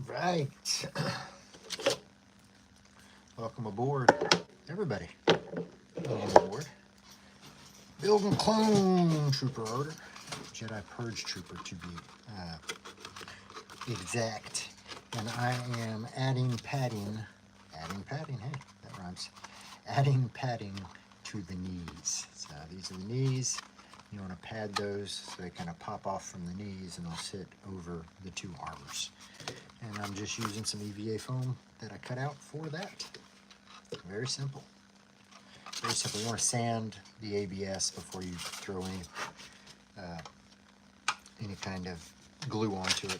Right. Welcome aboard, everybody. Welcome aboard. Build and clone trooper order. Jedi Purge trooper to be exact. And I am adding padding, hey, that rhymes. Adding padding to the knees. So these are the knees. You want to pad those so they kind of pop off from the knees and they'll sit over the two armors. And I'm just using some EVA foam that I cut out for that. Very simple. Very simple. You want to sand the ABS before you throw any kind of glue onto it.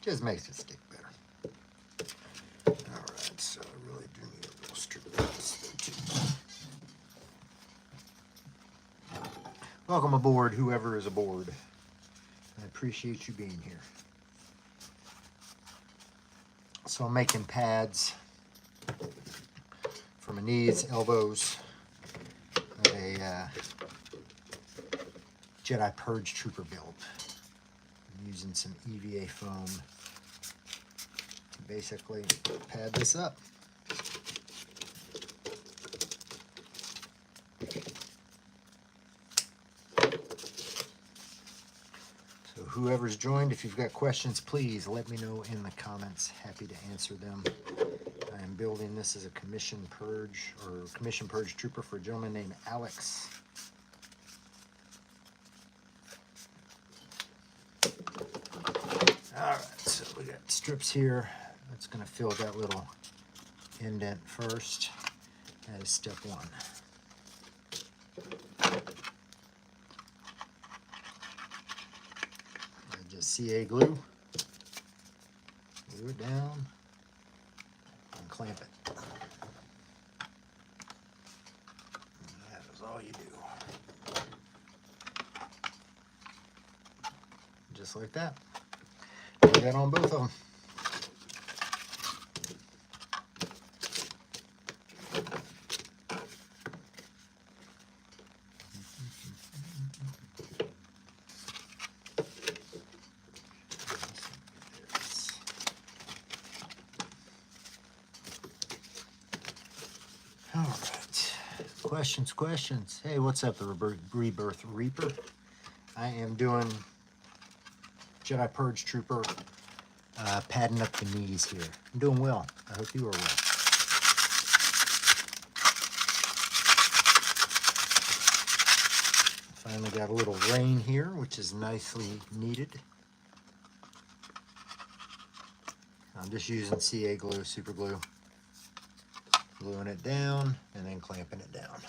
Just makes it stick better. Alright, so I really do need a real strip of this too. Welcome aboard, whoever is aboard. I appreciate you being here. So I'm making pads for my knees, elbows, of a Jedi Purge trooper build. I'm using some EVA foam to basically pad this up. So whoever's joined, if you've got questions, please let me know in the comments. Happy to answer them. I am building this as a commission purge trooper for a gentleman named Alex. Alright, so we got strips here. That's going to fill that little indent first. That is step one. And just CA glue. Glue it down and clamp it. And that is all you do. Just like that. Do that on both of them. All right. Questions. Hey, what's up, the Rebirth Reaper? I am doing Jedi Purge Trooper, padding up the knees here. I'm doing well. I hope you are well. Finally got a little rain here, which is nicely needed. I'm just using CA glue, super glue, gluing it down and then clamping it down.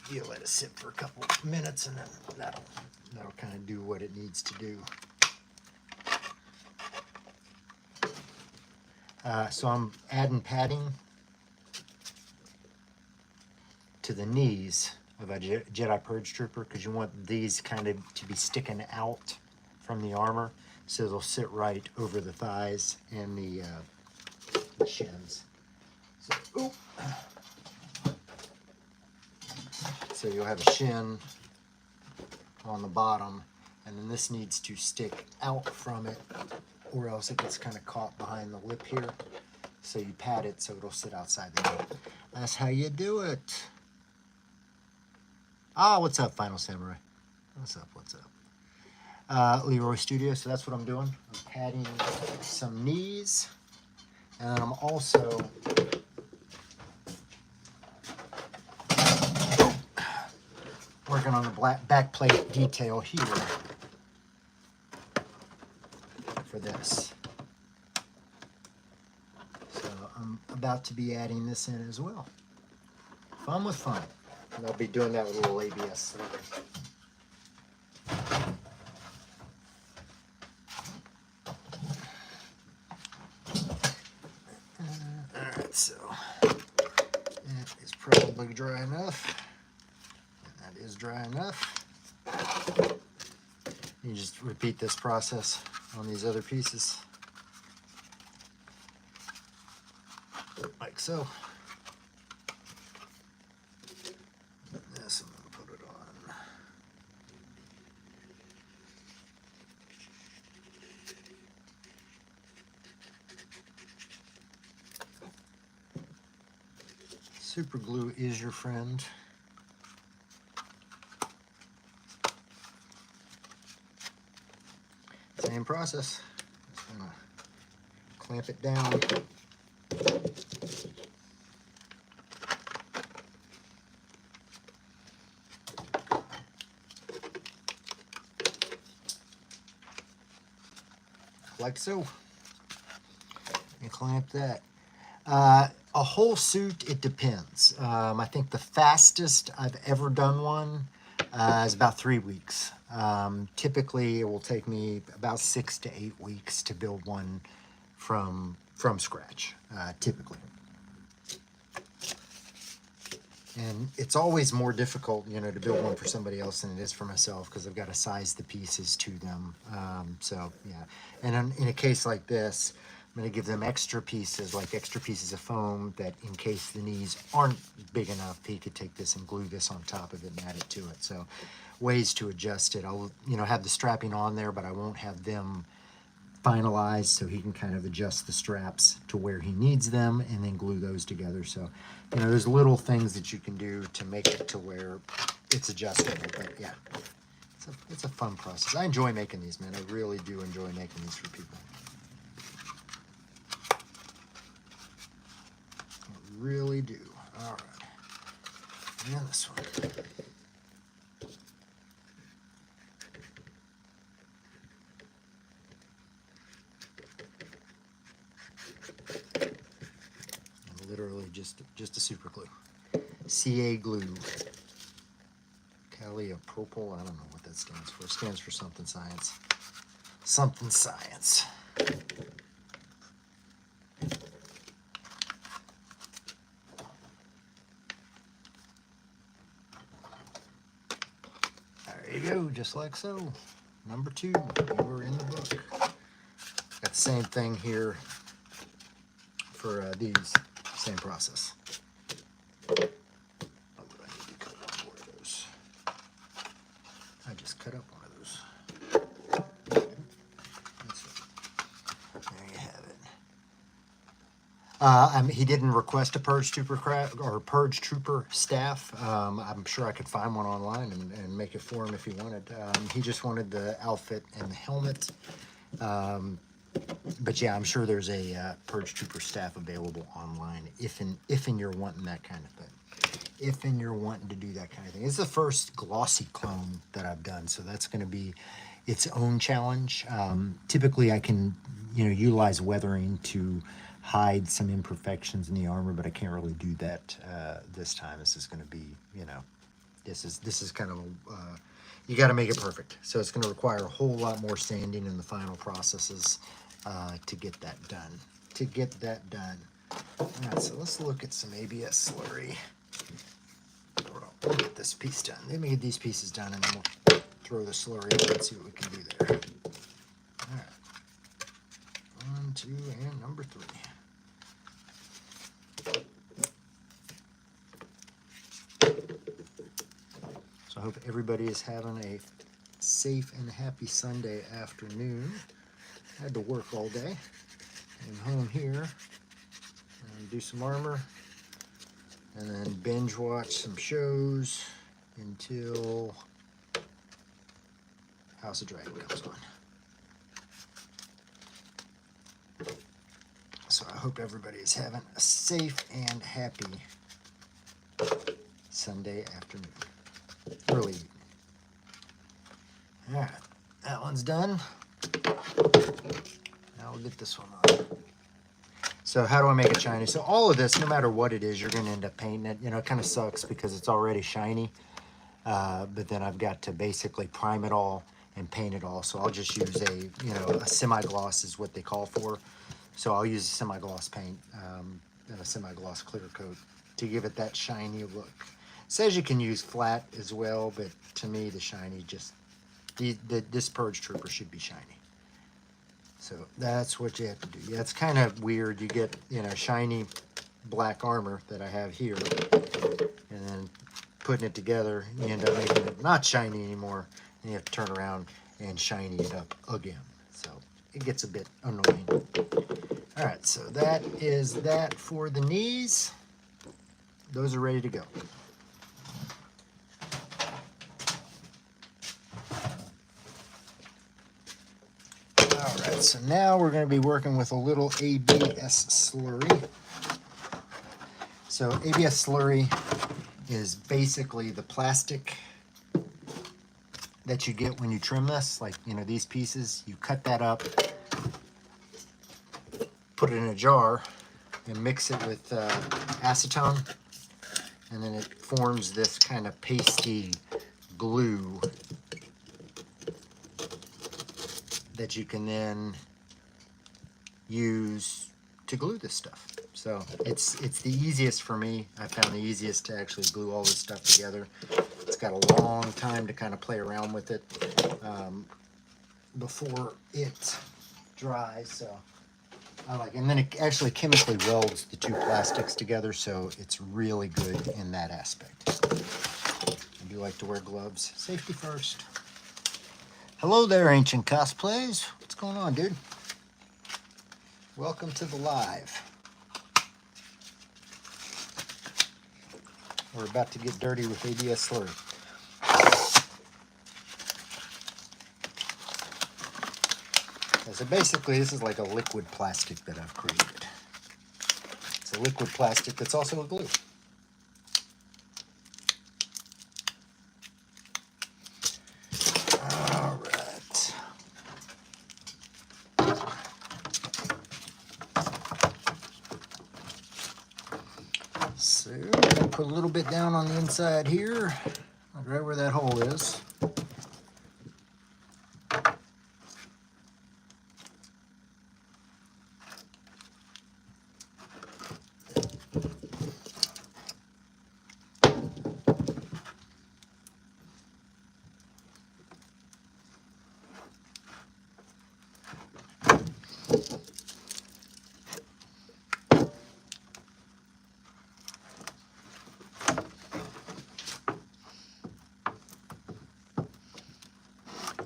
You let it sit for a couple of minutes and then that'll kind of do what it needs to do. So I'm adding padding to the knees of a Jedi Purge Trooper because you want these kind of to be sticking out from the armor so they'll sit right over the thighs and the shins. So you'll have a shin on the bottom, and then this needs to stick out from it, or else it gets kind of caught behind the lip here. So you pad it so it'll sit outside the knee. That's how you do it. Ah, what's up, Final Samurai? What's up? Leroy Studio, so that's what I'm doing. I'm padding some knees, and then I'm also working on the back plate detail here for this. So I'm about to be adding this in as well. Fun with fun. And I'll be doing that with a little ABS. Alright, so that is probably dry enough. That is dry enough. You just repeat this process on these other pieces. like so. This I'm going to put it on. Super glue is your friend. Same process. Just gonna clamp it down. Like so. And clamp that. A whole suit, it depends. I think the fastest I've ever done one is about 3 weeks. Typically, it will take me about 6 to 8 weeks to build one from scratch, typically. And it's always more difficult, you know, to build one for somebody else than it is for myself because I've got to size the pieces to them. So, yeah. And in a case like this, I'm going to give them extra pieces, like extra pieces of foam that in case the knees aren't big enough, he could take this and glue this on top of it and add it to it. So ways to adjust it. I'll, you know, have the strapping on there, but I won't have them finalized, so he can kind of adjust the straps to where he needs them and then glue those together. So, you know, there's little things that you can do to make it to where it's adjustable. But yeah, it's a fun process. I enjoy making these, man. I really do enjoy making these for people. I really do. All right. And this one. Literally just a super glue. CA glue. Caliopropyl, I don't know what that stands for. It stands for something science. Something science. There you go, just like so. Number 2, you were in the book. Got the same thing here for these. Same process. Oh, but I need to cut up more of those. I just cut up one of those. That's it. There you have it. He didn't request a Purge Trooper staff. I'm sure I could find one online and make it for him if he wanted. He just wanted the outfit and the helmet. But yeah, I'm sure there's a Purge Trooper staff available online if and you're wanting that kind of thing. If and you're wanting to do that kind of thing. It's the first glossy clone that I've done, so that's going to be its own challenge. Typically, I can, you know, utilize weathering to hide some imperfections in the armor, but I can't really do that this time. This is going to be, you know, this is kind of you got to make it perfect. So it's going to require a whole lot more sanding in the final processes to get that done. All right, so let's look at some ABS slurry. We'll get this piece done. Let me get these pieces done, and then we'll throw the slurry in and see what we can do there. All right. 1, 2, and number 3. So I hope everybody is having a safe and happy Sunday afternoon. I had to work all day. I'm home here and do some armor and then binge watch some shows until House of Dragon comes on. So I hope everybody is having a safe and happy Sunday afternoon. Early evening. All right, that one's done. Now we'll get this one on. So how do I make it shiny? So all of this, no matter what it is, you're going to end up painting it. You know, it kind of sucks because it's already shiny, but then I've got to basically prime it all and paint it all. So I'll just use a semi-gloss is what they call for. So I'll use a semi-gloss paint and a semi-gloss clear coat to give it that shiny look. It says you can use flat as well, but to me, the shiny just, this Purge Trooper should be shiny. So that's what you have to do. Yeah, it's kind of weird. You get, you know, shiny black armor that I have here, and then putting it together, you end up making it not shiny anymore, and you have to turn around and shiny it up again. So it gets a bit annoying. All right, so that is that for the knees. Those are ready to go. All right, so now we're going to be working with a little ABS slurry. So ABS slurry is basically the plastic that you get when you trim this, like, you know, these pieces. You cut that up, put it in a jar, and mix it with acetone, and then it forms this kind of pasty glue that you can then use to glue this stuff. So it's the easiest for me. I found the easiest to actually glue all this stuff together. It's got a long time to kind of play around with it before it dries. So I like it. And then it actually chemically welds the two plastics together, so it's really good in that aspect. I do like to wear gloves. Safety first. Hello there, Ancient Cosplays. What's going on, dude? Welcome to the live. We're about to get dirty with ABS slurry. So basically, this is like a liquid plastic that I've created. It's a liquid plastic that's also a glue. All right. So, put a little bit down on the inside here, right where that hole is.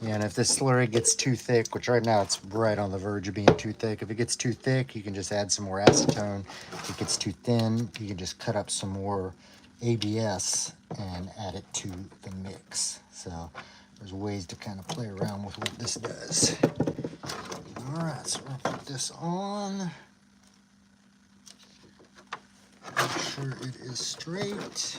Yeah, and if this slurry gets too thick, which right now it's right on the verge of being too thick, if it gets too thick, you can just add some more acetone. If it gets too thin, you can just cut up some more ABS and add it to the mix. So there's ways to kind of play around with what this does. All right, so we'll put this on. Make sure it is straight.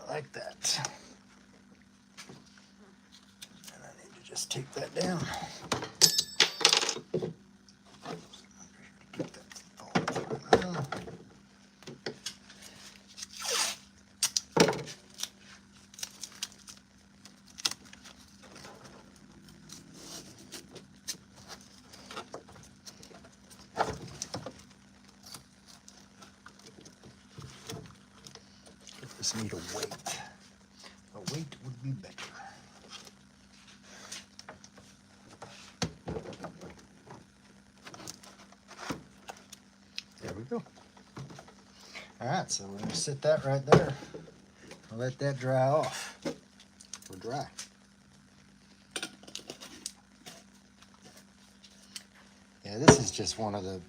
Like that. And I need to just take that down. Get that fall down. Just need a weight. A weight would be better. There we go. All right, so we're gonna sit that right there. I'll let that dry off. We're dry. Yeah, this is just one of the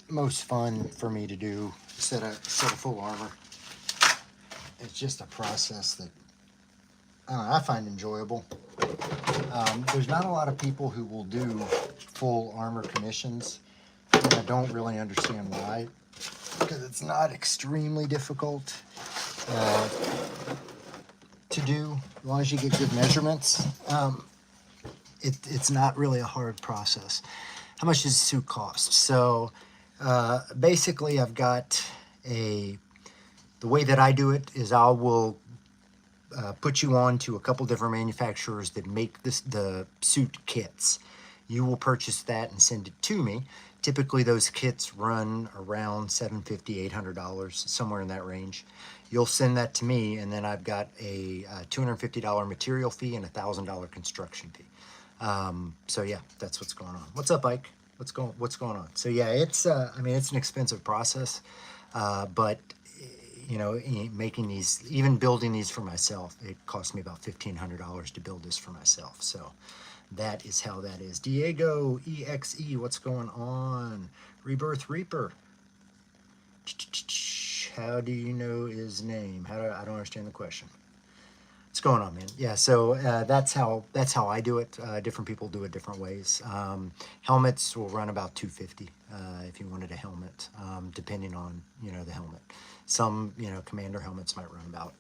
most fun for me to do. Set a full armor. It's just a process that I find enjoyable. There's not a lot of people who will do full armor commissions, and I don't really understand why, because it's not extremely difficult to do as long as you get good measurements. It's not really a hard process. How much does the suit cost? So basically, I've got the way that I do it is I will put you on to a couple different manufacturers that make the suit kits. You will purchase that and send it to me. Typically, those kits run around $750, $800, somewhere in that range. You'll send that to me, and then I've got a $250 material fee and a $1,000 construction fee. So yeah, that's what's going on. What's up, Ike? What's going on? So yeah, it's I mean, it's an expensive process, but you know, making these, even building these for myself, it cost me about $1,500 to build this for myself. So that is how that is. Diego EXE, what's going on? Rebirth Reaper. How do you know his name? I don't understand the question. What's going on, man? Yeah, so that's how I do it. Different people do it different ways. Helmets will run about $250 if you wanted a helmet, depending on, you know, the helmet. Some, you know, commander helmets might run about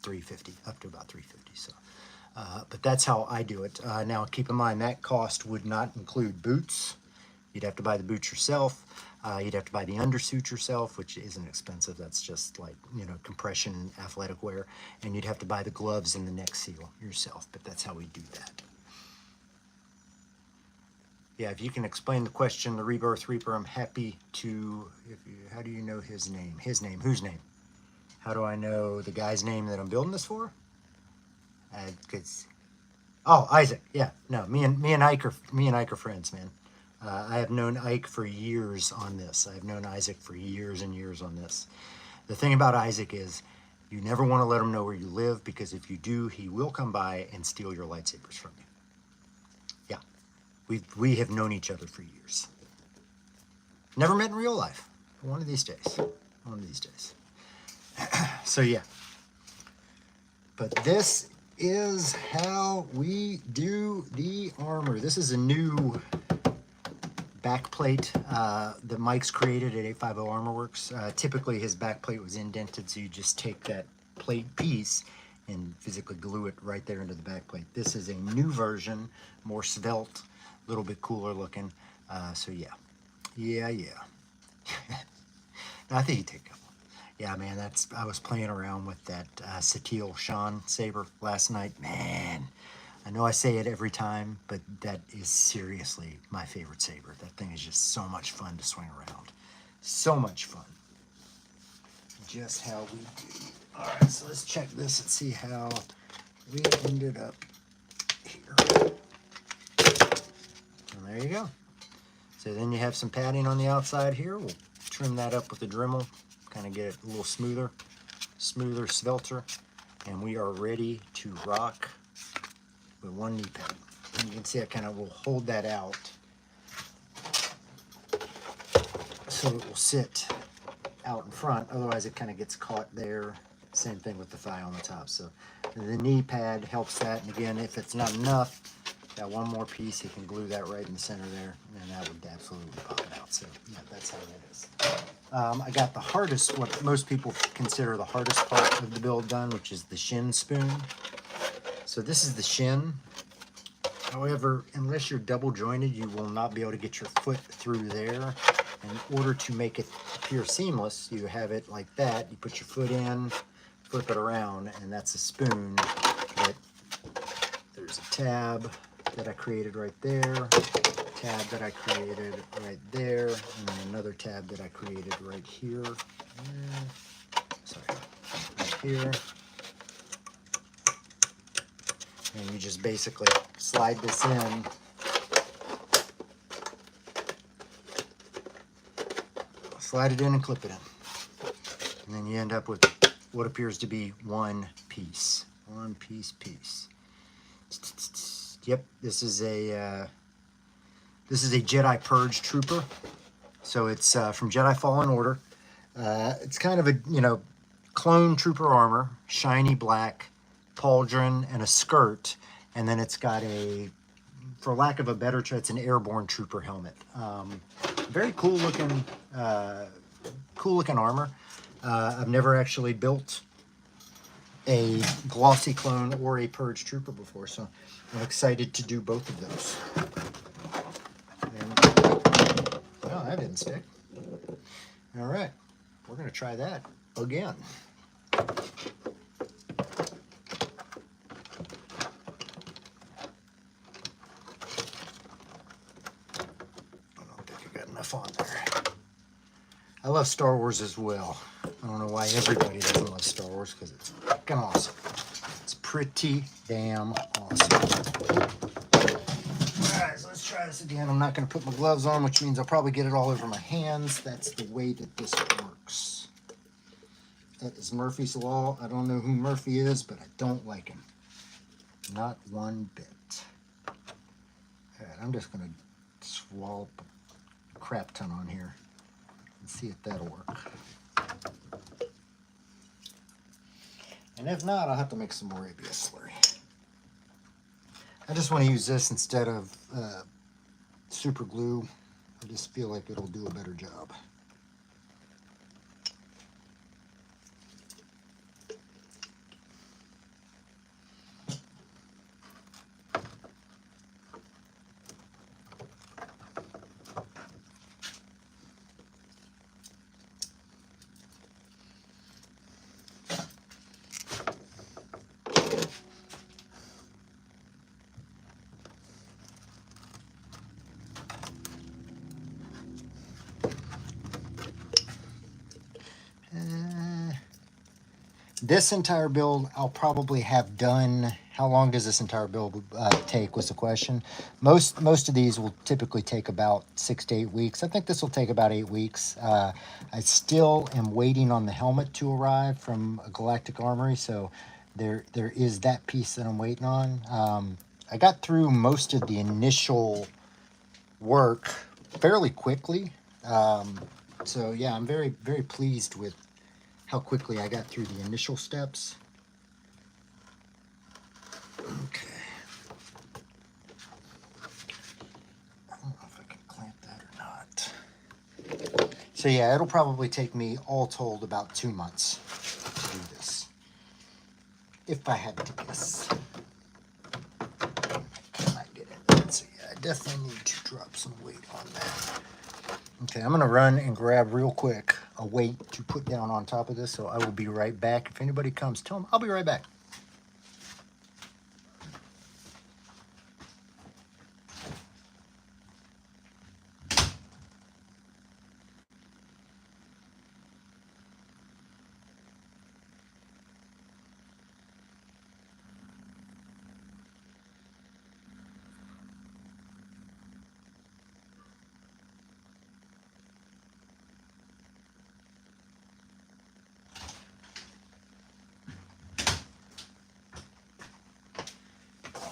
$350, up to about $350. So, but that's how I do it. Now, keep in mind that cost would not include boots. You'd have to buy the boots yourself. You'd have to buy the undersuit yourself, which isn't expensive. That's just like, you know, compression athletic wear. And you'd have to buy the gloves and the neck seal yourself. But that's how we do that. Yeah, if you can explain the question, the Rebirth Reaper, I'm happy to. How do you know his name? His name? Whose name? How do I know the guy's name that I'm building this for? Oh, Isaac. Yeah, no, me and Ike are friends, man. I have known Ike for years on this. I've known Isaac for years and years on this. The thing about Isaac is you never want to let him know where you live, because if you do, he will come by and steal your lightsabers from you. Yeah, we have known each other for years. Never met in real life. One of these days. One of these days. So yeah. But this is how we do the armor. This is a new backplate that Mike's created at 850 Armor Works. Typically his backplate was indented, so you just take that plate piece and physically glue it right there into the backplate. This is a new version, more svelte, a little bit cooler looking. So yeah. I think you take a couple. Yeah, man, I was playing around with that Satil Shan saber last night. Man, I know I say it every time, but that is seriously my favorite saber. That thing is just so much fun to swing around. So much fun. Just how we do. All right, so let's check this and see how we ended up here. And there you go. So then you have some padding on the outside here. We'll trim that up with the Dremel, kind of get it a little smoother, svelter, and we are ready to rock with one knee pad. And you can see I kind of will hold that out so it will sit out in front, otherwise it kind of gets caught there. Same thing with the thigh on the top. So the knee pad helps that, and again, if it's not enough, got one more piece, you can glue that right in the center there, and that would absolutely pop it out. So yeah, that's how that is. I got the hardest, what most people consider the hardest part of the build done, which is the shin spoon. So this is the shin. However, unless you're double jointed, you will not be able to get your foot through there. In order to make it appear seamless, you have it like that. You put your foot in, flip it around, and that's a spoon. There's a tab that I created right there, tab that I created right there, and then another tab that I created right here. Sorry, right here. And you just basically slide this in. Slide it in and clip it in. And then you end up with what appears to be one piece. One piece. Yep, this is a Jedi Purge trooper. So it's from Jedi Fallen Order. It's kind of a, you know, clone trooper armor, shiny black, pauldron, and a skirt. And then it's got a, for lack of a better term, it's an airborne trooper helmet. Very cool looking armor. I've never actually built a glossy clone or a Purge trooper before, so I'm excited to do both of those. And, oh, that didn't stick. All right, we're going to try that again. I don't think I got enough on there. I love Star Wars as well. I don't know why everybody doesn't love Star Wars, because it's fucking awesome. It's pretty damn awesome. Alright, so let's try this again. I'm not going to put my gloves on, which means I'll probably get it all over my hands. That's the way that this works. That is Murphy's Law. I don't know who Murphy is, but I don't like him. Not one bit. Alright, I'm just going to swallow a crap ton on here and see if that'll work. And if not, I'll have to make some more ABS slurry. I just want to use this instead of super glue. I just feel like it'll do a better job. This entire build I'll probably have done. How long does this entire build take was the question. Most of these will typically take about 6 to 8 weeks. I think this will take about 8 weeks. I still am waiting on the helmet to arrive from Galactic Armory, so there is that piece that I'm waiting on. I got through most of the initial work fairly quickly. So yeah, I'm very, very pleased with how quickly I got through the initial steps. Okay. I don't know if I can clamp that or not. So yeah, it'll probably take me all told about 2 months to do this, if I had to guess. Can I get it? So yeah, I definitely need to drop some weight on that. Okay, I'm gonna run and grab real quick a weight to put down on top of this, so I will be right back. If anybody comes, tell them I'll be right back.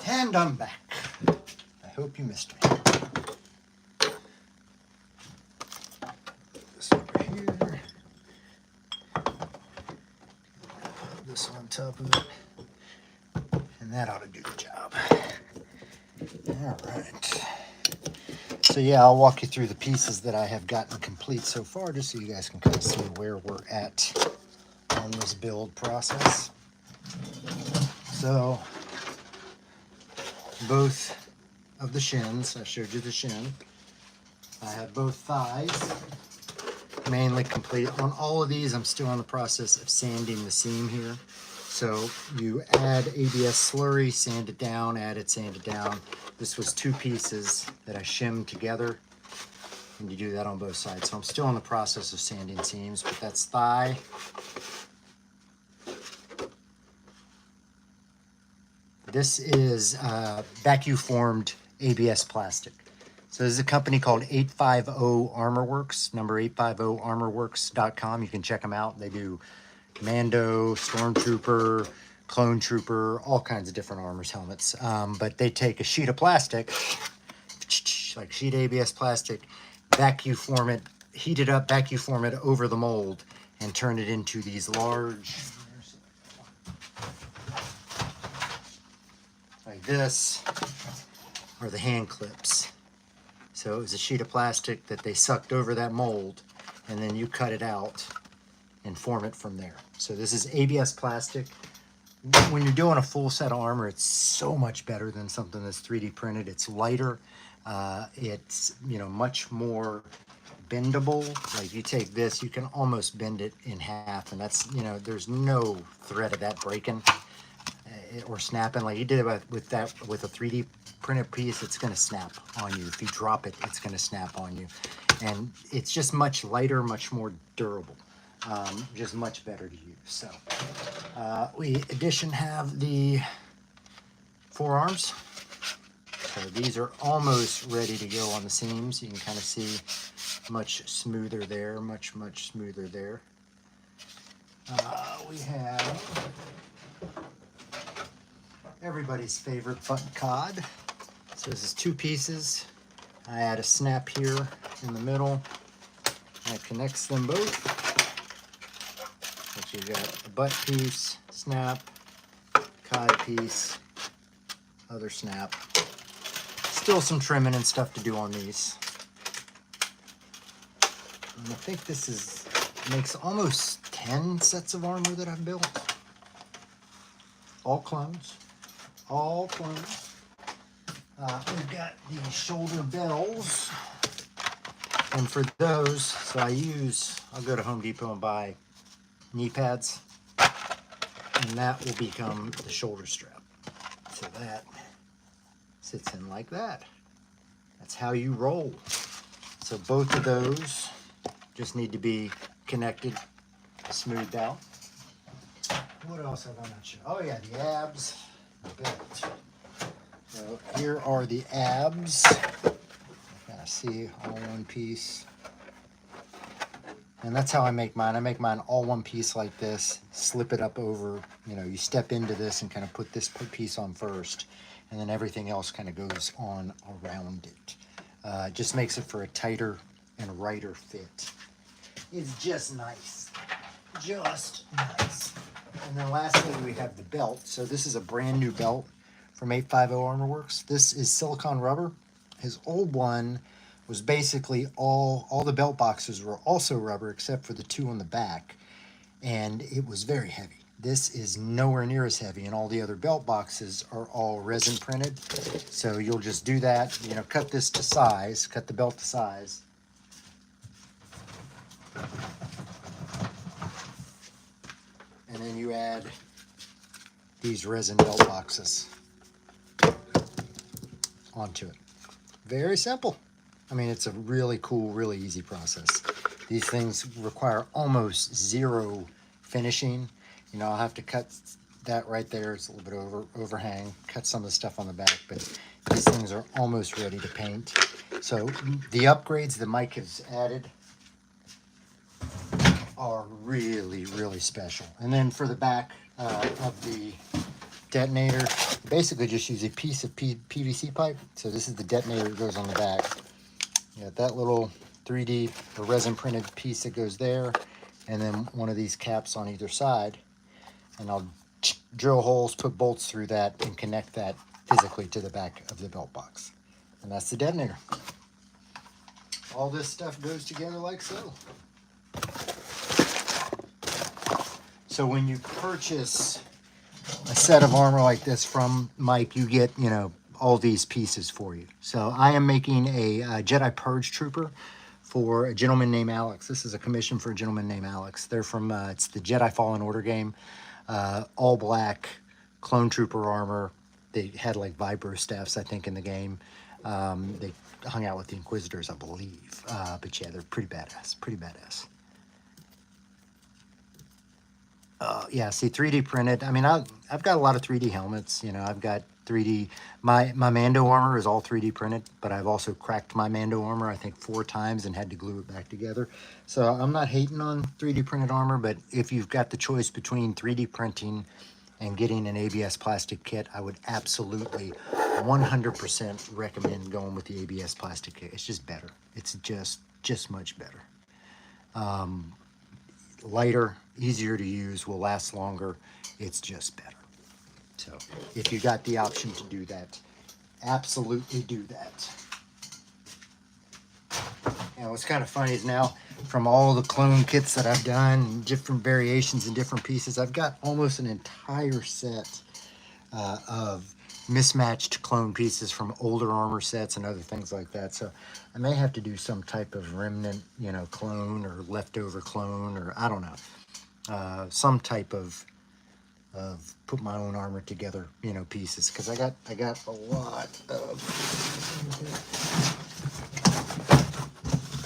And I'm back. I hope you missed me. Put this over here. Put this on top of it. And that ought to do the job. All right. So yeah, I'll walk you through the pieces that I have gotten complete so far, just so you guys can kind of see where we're at on this build process. So both of the shins, I showed you the shin. I have both thighs mainly complete. On all of these, I'm still in the process of sanding the seam here. So you add ABS slurry, sand it down, add it, sand it down. This was 2 pieces that I shimmed together, and you do that on both sides. So I'm still in the process of sanding seams, but that's thigh. This is vacuum formed ABS plastic. So this is a company called 850 ArmorWorks, number 850armorworks.com. You can check them out. They do Commando, Stormtrooper, Clone Trooper, all kinds of different armors helmets. But they take a sheet of plastic, like sheet ABS plastic, vacuum form it, heat it up, vacuum form it over the mold, and turn it into these large, like this, are the hand clips. So it was a sheet of plastic that they sucked over that mold, and then you cut it out and form it from there. So this is ABS plastic. When you're doing a full set of armor, it's so much better than something that's 3D printed. It's lighter. It's, you know, much more bendable. Like you take this, you can almost bend it in half, and that's, you know, there's no threat of that breaking. or snapping like you did with a 3D printed piece, it's going to snap on you. If you drop it, it's going to snap on you. And it's just much lighter, much more durable, just much better to use. So we addition have the forearms. So these are almost ready to go on the seams. You can kind of see much smoother there, much smoother there. We have everybody's favorite button cod. So this is 2 pieces. I add a snap here in the middle. That connects them both. But you got a butt piece, snap, cod piece, other snap. Still some trimming and stuff to do on these. And I think this makes almost 10 sets of armor that I've built. All clones. All clones. We've got the shoulder bells. And for those, so I'll go to Home Depot and buy knee pads. And that will become the shoulder strap. So that sits in like that. That's how you roll. So both of those just need to be connected, smoothed out. What else have I not shown? Oh yeah, the abs. Belt. So here are the abs. Kind of see all one piece. And that's how I make mine. I make mine all one piece like this. Slip it up over, you step into this and kind of put this piece on first. And then everything else kind of goes on around it. Just makes it for a tighter and righter fit. It's just nice. Just nice. And then lastly, we have the belt. So this is a brand new belt from 850 Armor Works. This is silicone rubber. His old one was basically all the belt boxes were also rubber except for the 2 on the back. And it was very heavy. This is nowhere near as heavy, and all the other belt boxes are all resin printed. So you'll just do that, cut this to size, cut the belt to size. And then you add these resin belt boxes onto it. Very simple. I mean, it's a really cool, really easy process. These things require almost zero finishing. I'll have to cut that right there. It's a little bit overhang. Cut some of the stuff on the back, but these things are almost ready to paint. So the upgrades that Mike has added are really, really special. And then for the back of the detonator, basically just use a piece of PVC pipe. So this is the detonator that goes on the back. You got that little 3D or resin printed piece that goes there, and then one of these caps on either side. And I'll drill holes, put bolts through that, and connect that physically to the back of the belt box. And that's the detonator. All this stuff goes together like so. So when you purchase a set of armor like this from Mike, you get, all these pieces for you. So I am making a Jedi Purge trooper for a gentleman named Alex. This is a commission for a gentleman named Alex. They're from, it's the Jedi Fallen Order game. All black clone trooper armor. They had like vibro staffs, I think, in the game. They hung out with the Inquisitors, I believe. But yeah, they're pretty badass. Pretty badass. Yeah, see, 3D printed. I mean, I've got a lot of 3D helmets. I've got 3D. My Mando armor is all 3D printed, but I've also cracked my Mando armor, I think, 4 times and had to glue it back together. So I'm not hating on 3D printed armor, but if you've got the choice between 3D printing and getting an ABS plastic kit, I would absolutely 100% recommend going with the ABS plastic kit. It's just better. It's just much better. Lighter, easier to use, will last longer. It's just better. So if you got the option to do that, absolutely do that. And what's kind of funny is now, from all the clone kits that I've done, different variations and different pieces, I've got almost an entire set of mismatched clone pieces from older armor sets and other things like that. So I may have to do some type of remnant, clone or leftover clone, or I don't know, some type of of put my own armor together, you know, pieces, because I got a lot of,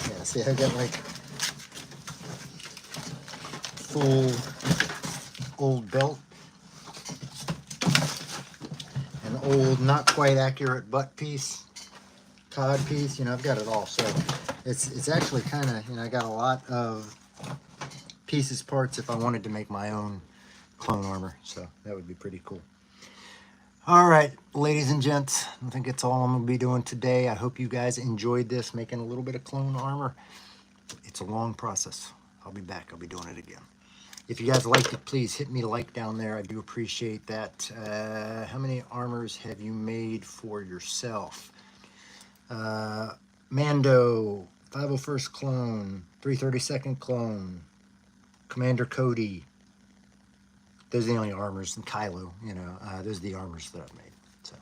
yeah, see, I got like full old belt, an old not quite accurate butt piece, cod piece, you know, I've got it all. So it's actually kind of, you know, I got a lot of pieces, parts if I wanted to make my own clone armor, so that would be pretty cool. All right, ladies and gents, I think that's all I'm gonna be doing today. I hope you guys enjoyed this, making a little bit of clone armor. It's a long process. I'll be back. I'll be doing it again. If you guys liked it, please hit me a like down there. I do appreciate that. How many armors have you made for yourself? Mando, 501st clone, 332nd clone, Commander Cody. Those are the only armors, and Kylo, you know, those are the armors that I've made. So,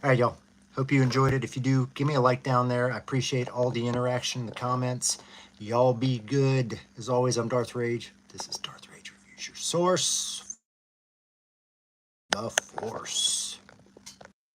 all right, y'all. Hope you enjoyed it. If you do, give me a like down there. I appreciate all the interaction, the comments. Y'all be good. As always, I'm Darth Rage. This is Darth Rage Reviews, your source, the Force.